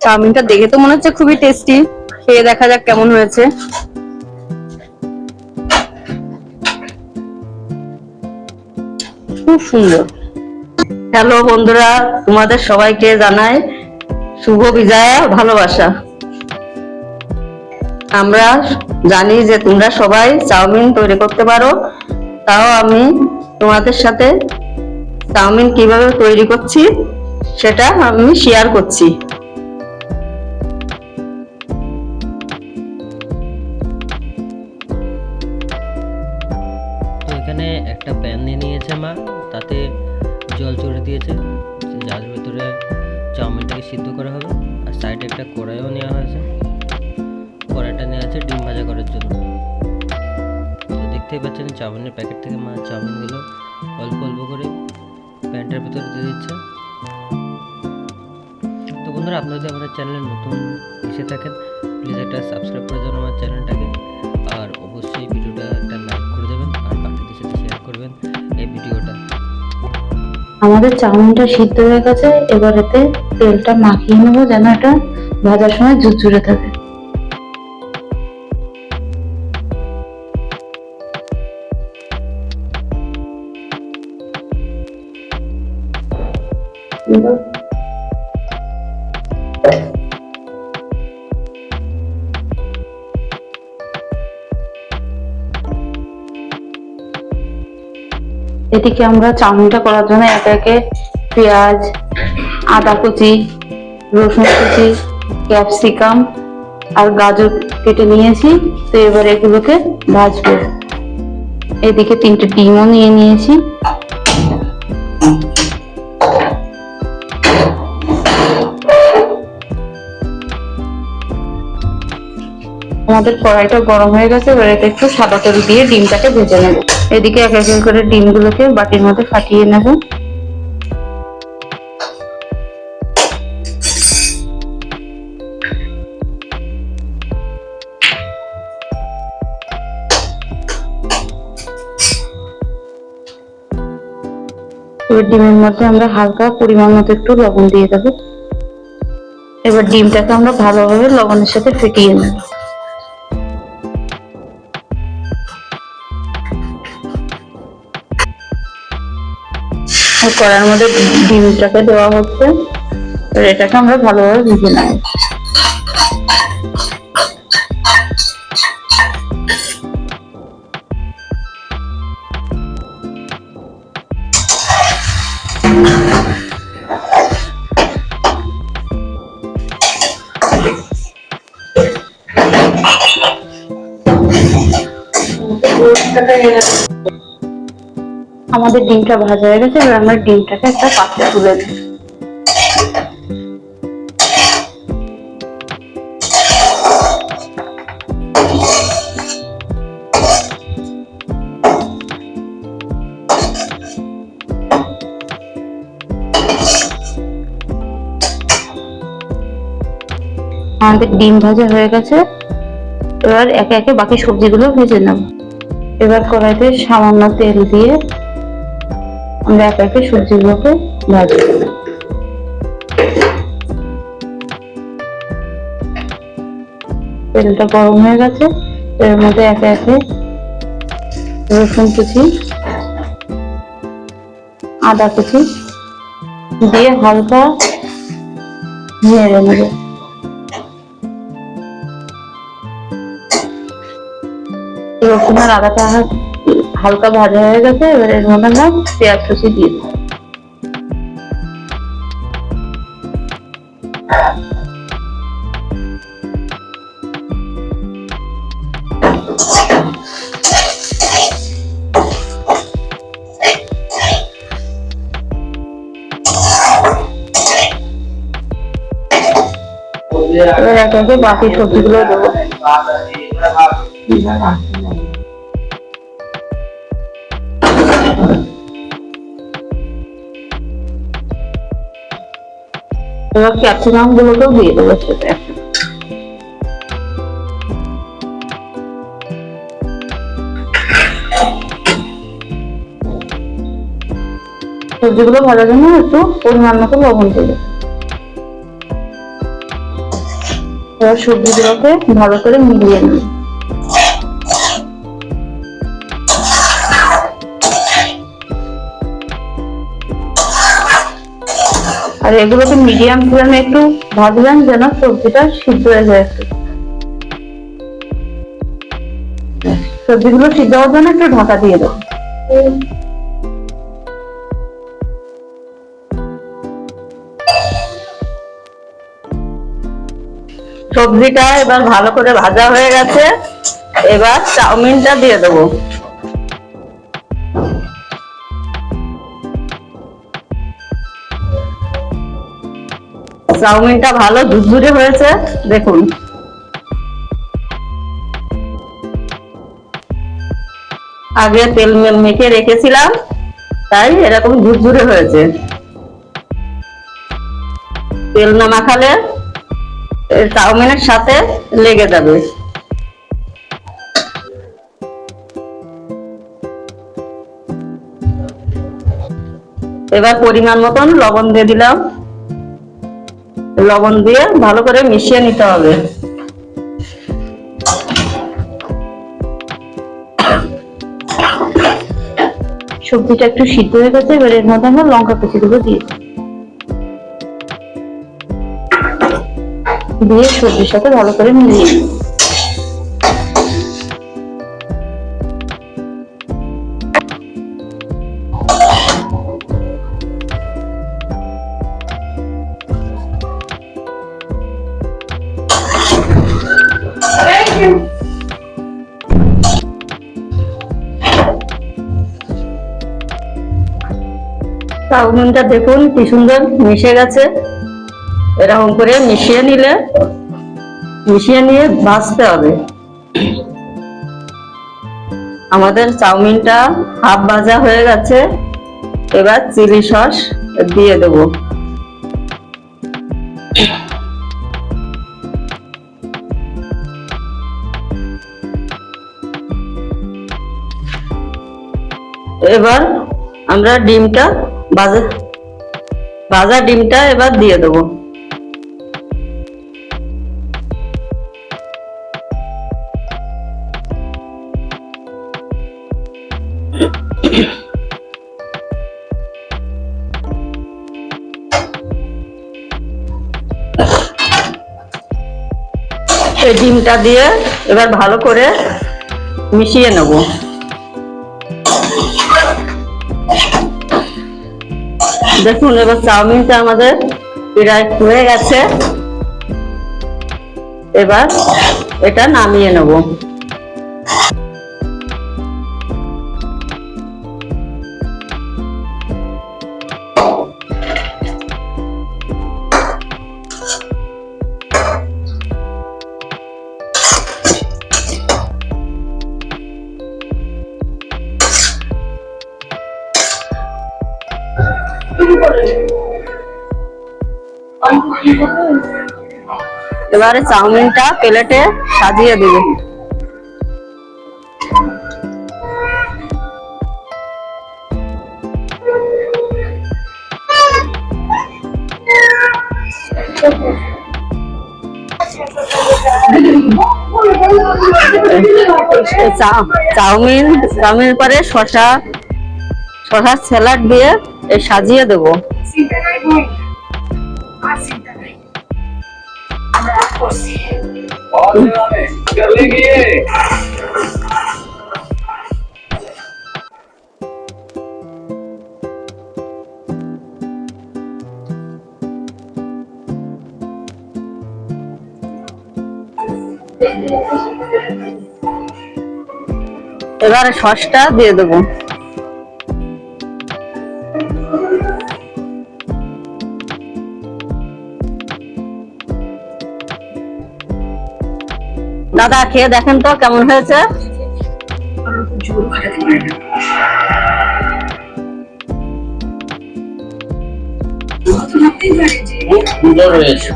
চাউমিনটা দেখে তো মনে হচ্ছে খুবই টেস্টি, খেয়ে দেখা যাক কেমন হয়েছে। খুব সুন্দর। হ্যালো বন্ধুরা, তোমাদের সবাইকে জানাই শুভ বিজয়া ভালোবাসা। আমরা জানি যে তোমরা সবাই চাউমিন তৈরি করতে পারো, তাও আমি তোমাদের সাথে চাউমিন কিভাবে তৈরি করছি সেটা আমি শেয়ার করছি। তো এখানে একটা প্যান নিয়ে নিয়েছে মা, তাতে জল চড়ে দিয়েছে, যার ভিতরে চাউমিনটাকে সিদ্ধ করা হবে। আর সাইডে একটা কড়াইও নেওয়া হয়েছে, কড়াইটা নেওয়া আছে ডিম ভাজা করার জন্য। তো দেখতেই পাচ্ছেন চাউমিনের প্যাকেট থেকে মা চাউমিনগুলো অল্প অল্প করে প্যানটার ভিতরে দিয়ে দিচ্ছে। তো বন্ধুরা, আপনারা যদি আমাদের চ্যানেলে নতুন এসে থাকেন, প্লিজ একটা সাবস্ক্রাইব করে দেবেন আমার চ্যানেলটাকে, আর অবশ্যই ভিডিওটা একটা লাইক করে দেবেন আর বাকিদের সাথে শেয়ার করবেন এই ভিডিওটা। আমাদের চাউমিনটা সিদ্ধ হয়ে গেছে, এবার এতে তেলটা মাখিয়ে নেবো যেন এটা ভাজার সময় ঝুরঝুরে থাকে। এদিকে আমরা চাউমিনটা করার জন্য একে একে পেঁয়াজ, আদা কুচি, রসুন কুচি, ক্যাপসিকাম আর গাজর কেটে নিয়েছি। তো এবার এগুলোকে ভাজবো। এদিকে 3টে ডিমও নিয়ে নিয়েছি। আমাদের কড়াইটা গরম হয়ে গেছে, এবার এতে একটু সাদা তেল দিয়ে ডিমটাকে ভেজে নেব। এদিকে এক এক করে ডিমগুলোকে বাটির মধ্যে ফাটিয়ে নেব। এবার ডিমের মধ্যে আমরা হালকা পরিমাণ মতো একটু লবণ দিয়ে দেব। এবার ডিমটাকে আমরা ভালোভাবে লবণের সাথে ফেটিয়ে নেব। কড়াইয়ের মধ্যে ডিমটাকে দেওয়া হচ্ছে, এটাকে আমরা ভালোভাবে ভেজে নেব। আমাদের ডিমটা ভাজা হয়ে গেছে, এবার আমরা ডিমটাকে একটা পাত্রে তুলে নেব। আমাদের ডিম ভাজা হয়ে গেছে, এবার একে একে বাকি সবজিগুলো ভেজে নেব। এবার কড়াইতে সামান্য তেল দিয়ে আমরা একে একে সবজিগুলোকে ভাজবো। তেলটা গরম হয়ে গেছে, এর মধ্যে একে একে রসুন কুচি, আদা কুচি দিয়ে হালকা নেড়ে নেব। রসুন আর আদাটা হালকা ভাজা হয়ে গেছে, এবার এর মধ্যে আমরা পেঁয়াজ কুচি দিয়ে দেবো। এবার একে একে বাকি সবজিগুলো দেবো। এবার ক্যাপসিকাম গুলোকেও দিয়ে দেবো সেটা। সবজিগুলো ভাজার জন্য একটু পরিমাণ মতো লবণ দেবো। এবার সবজিগুলোকে ভালো করে মিলিয়ে নিই। আর এগুলোকে মিডিয়াম ফ্লেমে একটু ভাজবেন যেন সবজিটা সিদ্ধ হয়ে যায় একটু। সবজিগুলো সিদ্ধ হওয়ার জন্য একটু ঢাকা দিয়ে দেবো। সবজিটা এবার ভালো করে ভাজা হয়ে গেছে, এবার চাউমিনটা দিয়ে দেবো। চাউমিনটা ভালো ঝুরঝুরে হয়েছে, দেখুন। আগে তেল মেখে রেখেছিলাম, তাই এরকম ঝুরঝুরে হয়েছে। তেল না মাখালে চাউমিনের সাথে লেগে যাবে। এবার পরিমাণ মতন লবণ দিয়ে দিলাম। লবণ দিয়ে ভালো করে মিশিয়ে নিতে হবে। সবজিটা একটু সিদ্ধ হয়ে গেছে, এবার এর মধ্যে আমরা লঙ্কা কুচিগুলো দিয়ে সবজির সাথে ভালো করে মিলিয়ে নিই। চাউমিনটা দেখুন কি সুন্দর মিশে গেছে। এরকম করে মিশিয়ে নিয়ে ভাজতে হবে। আমাদের চাউমিনটা হাফ ভাজা হয়ে গেছে, এবার চিলি সস দিয়ে দেবো। এবার আমরা ভাজা ডিমটা এবার দিয়ে দেবো। এই ডিমটা দিয়ে এবার ভালো করে মিশিয়ে নেব। দেখুন এবার চাউমিনটা আমাদের প্রায় হয়ে গেছে, এবার এটা নামিয়ে নেব। এবারে চাউমিনটা প্লেটে সাজিয়ে দেবে। চাউমিন পরে শসা স্যালাড দিয়ে সাজিয়ে দেবো। এবারে সসটা দিয়ে দেবো। দাদা খেয়ে দেখেন তো কেমন হয়েছে। সুন্দর হয়েছে।